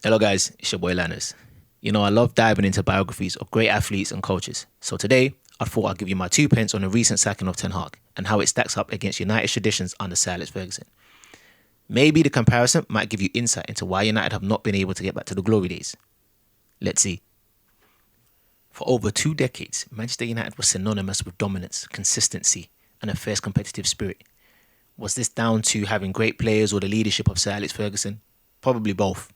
Hello guys, it's your boy Lannis. I love diving into biographies of great athletes and coaches. So today, I thought I'd give you my 2 pence on the recent sacking of Ten Hag and how it stacks up against United's traditions under Sir Alex Ferguson. Maybe the comparison might give you insight into why United have not been able to get back to the glory days. Let's see. For over 2 decades, Manchester United was synonymous with dominance, consistency, and a fierce competitive spirit. Was this down to having great players or the leadership of Sir Alex Ferguson? Probably both.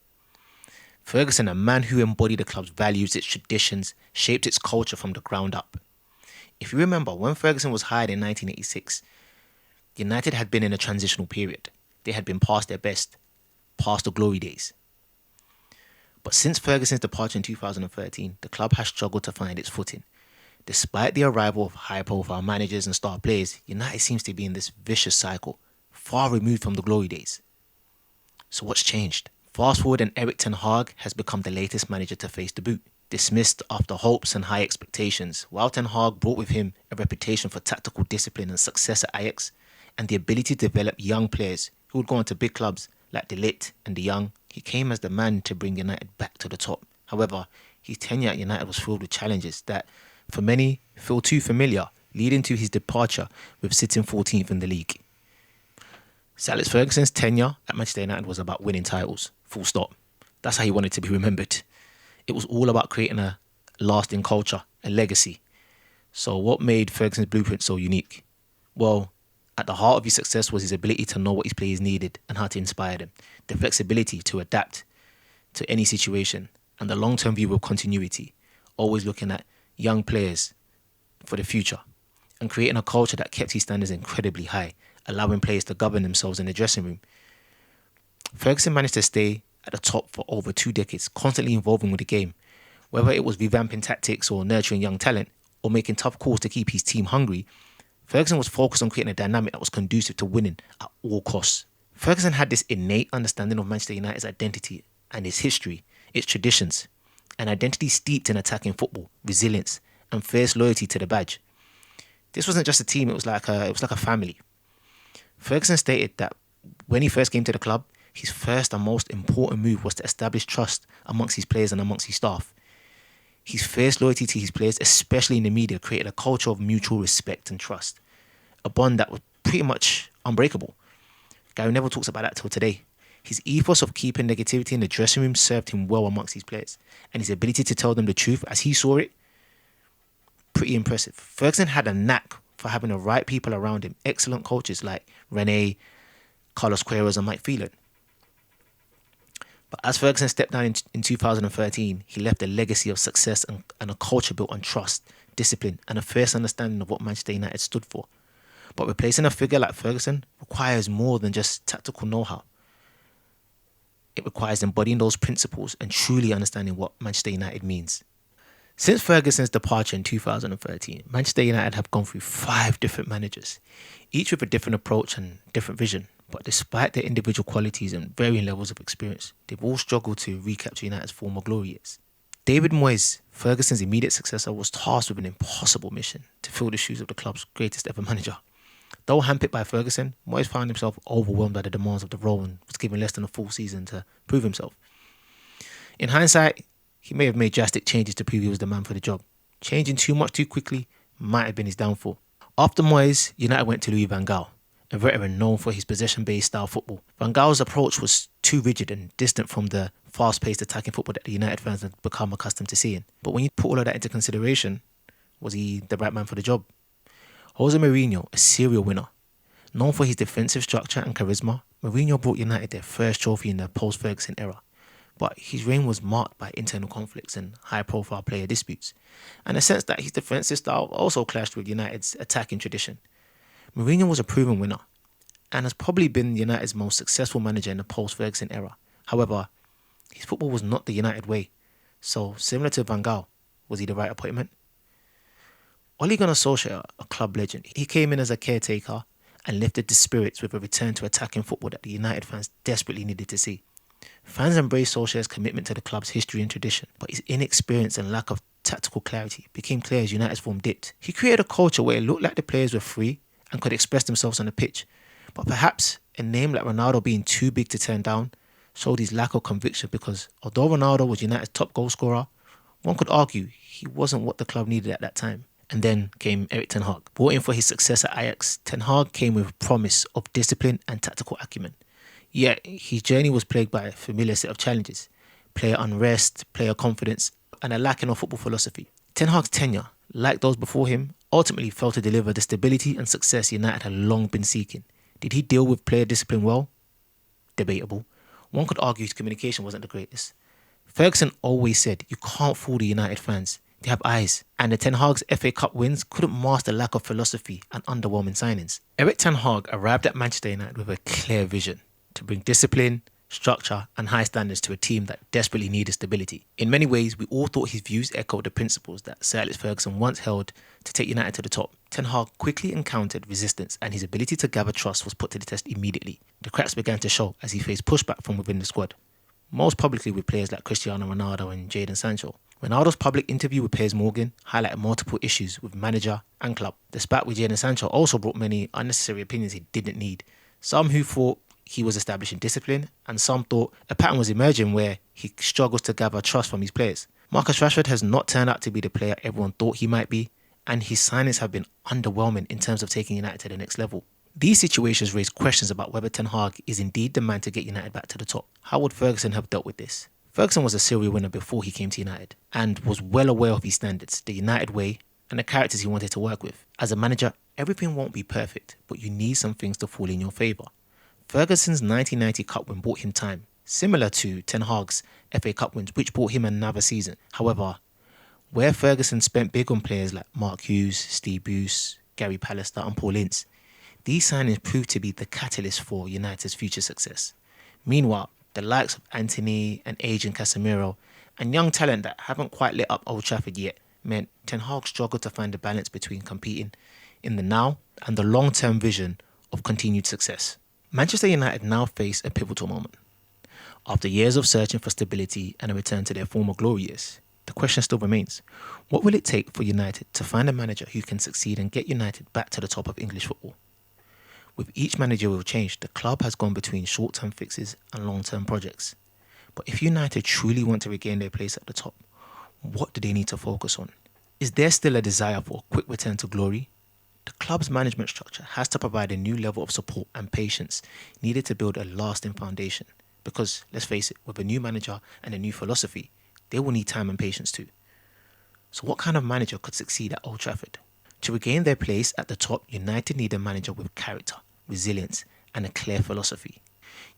Ferguson, a man who embodied the club's values, its traditions, shaped its culture from the ground up. If you remember, when Ferguson was hired in 1986, United had been in a transitional period. They had been past their best, past the glory days. But since Ferguson's departure in 2013, the club has struggled to find its footing. Despite the arrival of high-profile managers and star players, United seems to be in this vicious cycle, far removed from the glory days. So what's changed? Fast forward and Erik Ten Hag has become the latest manager to face the boot. Dismissed after hopes and high expectations, while Ten Hag brought with him a reputation for tactical discipline and success at Ajax, and the ability to develop young players who would go on to big clubs like De Ligt and De Jong, he came as the man to bring United back to the top. However, his tenure at United was filled with challenges that, for many, feel too familiar, leading to his departure with sitting 14th in the league. Sir Alex Ferguson's tenure at Manchester United was about winning titles, full stop. That's how he wanted to be remembered. It was all about creating a lasting culture, a legacy. So what made Ferguson's blueprint so unique? Well, at the heart of his success was his ability to know what his players needed and how to inspire them, the flexibility to adapt to any situation, and the long-term view of continuity, always looking at young players for the future, and creating a culture that kept his standards incredibly high, allowing players to govern themselves in the dressing room. Ferguson managed to stay at the top for over 2 decades, constantly evolving with the game, whether it was revamping tactics or nurturing young talent or making tough calls to keep his team hungry. Ferguson was focused on creating a dynamic that was conducive to winning at all costs. Ferguson had this innate understanding of Manchester United's identity and its history, its traditions, an identity steeped in attacking football, resilience, and fierce loyalty to the badge. This wasn't just a team; it was like a family. Ferguson stated that when he first came to the club, his first and most important move was to establish trust amongst his players and amongst his staff. His fierce loyalty to his players, especially in the media, created a culture of mutual respect and trust, a bond that was pretty much unbreakable. Gary Neville talks about that till today. His ethos of keeping negativity in the dressing room served him well amongst his players, and his ability to tell them the truth as he saw it, pretty impressive. Ferguson had a knack for having the right people around him, excellent coaches like Rene, Carlos Queiroz and Mike Phelan. But as Ferguson stepped down in 2013, he left a legacy of success and a culture built on trust, discipline and a fierce understanding of what Manchester United stood for. But replacing a figure like Ferguson requires more than just tactical know-how. It requires embodying those principles and truly understanding what Manchester United means. Since Ferguson's departure in 2013, Manchester United have gone through 5 different managers, each with a different approach and different vision. But despite their individual qualities and varying levels of experience, they've all struggled to recapture United's former glory years. David Moyes, Ferguson's immediate successor, was tasked with an impossible mission to fill the shoes of the club's greatest ever manager. Though handpicked by Ferguson, Moyes found himself overwhelmed by the demands of the role and was given less than a full season to prove himself. In hindsight, he may have made drastic changes to prove he was the man for the job. Changing too much too quickly might have been his downfall. After Moyes, United went to Louis van Gaal, a veteran known for his possession-based style football. Van Gaal's approach was too rigid and distant from the fast-paced attacking football that the United fans had become accustomed to seeing. But when you put all of that into consideration, was he the right man for the job? Jose Mourinho, a serial winner. Known for his defensive structure and charisma, Mourinho brought United their first trophy in the post-Ferguson era. But his reign was marked by internal conflicts and high-profile player disputes, and a sense that his defensive style also clashed with United's attacking tradition. Mourinho was a proven winner and has probably been United's most successful manager in the post-Ferguson era. However, his football was not the United way. So, similar to Van Gaal, was he the right appointment? Ole Gunnar Solskjaer, a club legend, he came in as a caretaker and lifted the spirits with a return to attacking football that the United fans desperately needed to see. Fans embraced Solskjaer's commitment to the club's history and tradition, but his inexperience and lack of tactical clarity became clear as United's form dipped. He created a culture where it looked like the players were free and could express themselves on the pitch, but perhaps a name like Ronaldo being too big to turn down, showed his lack of conviction because although Ronaldo was United's top goal scorer, one could argue he wasn't what the club needed at that time. And then came Erik Ten Hag. Brought in for his successor Ajax, Ten Hag came with promise of discipline and tactical acumen. Yet his journey was plagued by a familiar set of challenges: player unrest, player confidence, and a lacking of football philosophy. Ten Hag's tenure, like those before him, ultimately failed to deliver the stability and success United had long been seeking. Did he deal with player discipline well? Debatable. One could argue his communication wasn't the greatest. Ferguson always said, you can't fool the United fans. They have eyes. And the Ten Hag's FA Cup wins couldn't mask the lack of philosophy and underwhelming signings. Erik Ten Hag arrived at Manchester United with a clear vision to bring discipline, structure and high standards to a team that desperately needed stability. In many ways, we all thought his views echoed the principles that Sir Alex Ferguson once held to take United to the top. Ten Hag quickly encountered resistance and his ability to gather trust was put to the test immediately. The cracks began to show as he faced pushback from within the squad, most publicly with players like Cristiano Ronaldo and Jadon Sancho. Ronaldo's public interview with Piers Morgan highlighted multiple issues with manager and club. The spat with Jadon Sancho also brought many unnecessary opinions he didn't need. Some who thought he was establishing discipline, and some thought a pattern was emerging where he struggles to gather trust from his players. Marcus Rashford has not turned out to be the player everyone thought he might be, and his signings have been underwhelming in terms of taking United to the next level. These situations raise questions about whether Ten Hag is indeed the man to get United back to the top. How would Ferguson have dealt with this? Ferguson was a serial winner before he came to United and was well aware of his standards, the United way, and the characters he wanted to work with. As a manager, everything won't be perfect, but you need some things to fall in your favour. Ferguson's 1990 Cup win bought him time, similar to Ten Hag's FA Cup wins, which bought him another season. However, where Ferguson spent big on players like Mark Hughes, Steve Bruce, Gary Pallister and Paul Ince, these signings proved to be the catalyst for United's future success. Meanwhile, the likes of Antony and aging Casemiro and young talent that haven't quite lit up Old Trafford yet meant Ten Hag struggled to find a balance between competing in the now and the long-term vision of continued success. Manchester United now face a pivotal moment. After years of searching for stability and a return to their former glory years, the question still remains: what will it take for United to find a manager who can succeed and get United back to the top of English football? With each managerial change, the club has gone between short-term fixes and long-term projects. But if United truly want to regain their place at the top, what do they need to focus on? Is there still a desire for a quick return to glory? The club's management structure has to provide a new level of support and patience needed to build a lasting foundation. Because, let's face it, with a new manager and a new philosophy, they will need time and patience too. So what kind of manager could succeed at Old Trafford? To regain their place at the top, United need a manager with character, resilience and a clear philosophy.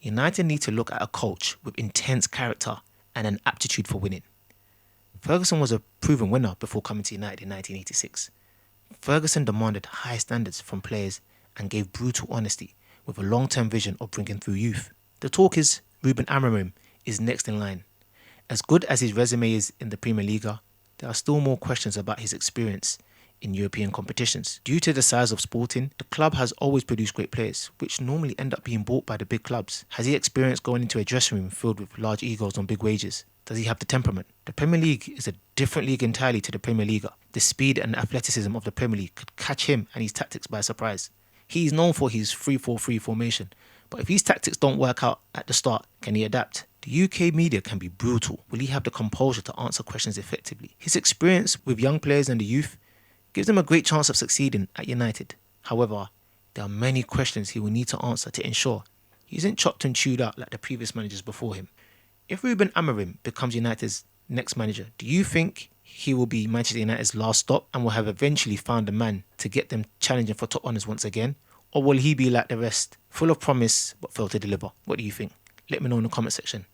United need to look at a coach with intense character and an aptitude for winning. Ferguson was a proven winner before coming to United in 1986. Ferguson demanded high standards from players and gave brutal honesty with a long-term vision of bringing through youth. The talk is Ruben Amorim is next in line. As good as his resume is in the Premier League, there are still more questions about his experience in European competitions. Due to the size of Sporting, the club has always produced great players, which normally end up being bought by the big clubs. Has he experienced going into a dressing room filled with large egos on big wages? Does he have the temperament? The Premier League is a different league entirely to the Premier League. The speed and athleticism of the Premier League could catch him and his tactics by surprise. He is known for his 3-4-3 formation, but if his tactics don't work out at the start, can he adapt? The UK media can be brutal. Will he have the composure to answer questions effectively? His experience with young players and the youth gives him a great chance of succeeding at United. However, there are many questions he will need to answer to ensure he isn't chopped and chewed out like the previous managers before him. If Ruben Amorim becomes United's next manager, do you think he will be Manchester United's last stop and will have eventually found a man to get them challenging for top honours once again? Or will he be like the rest, full of promise but fail to deliver? What do you think? Let me know in the comment section.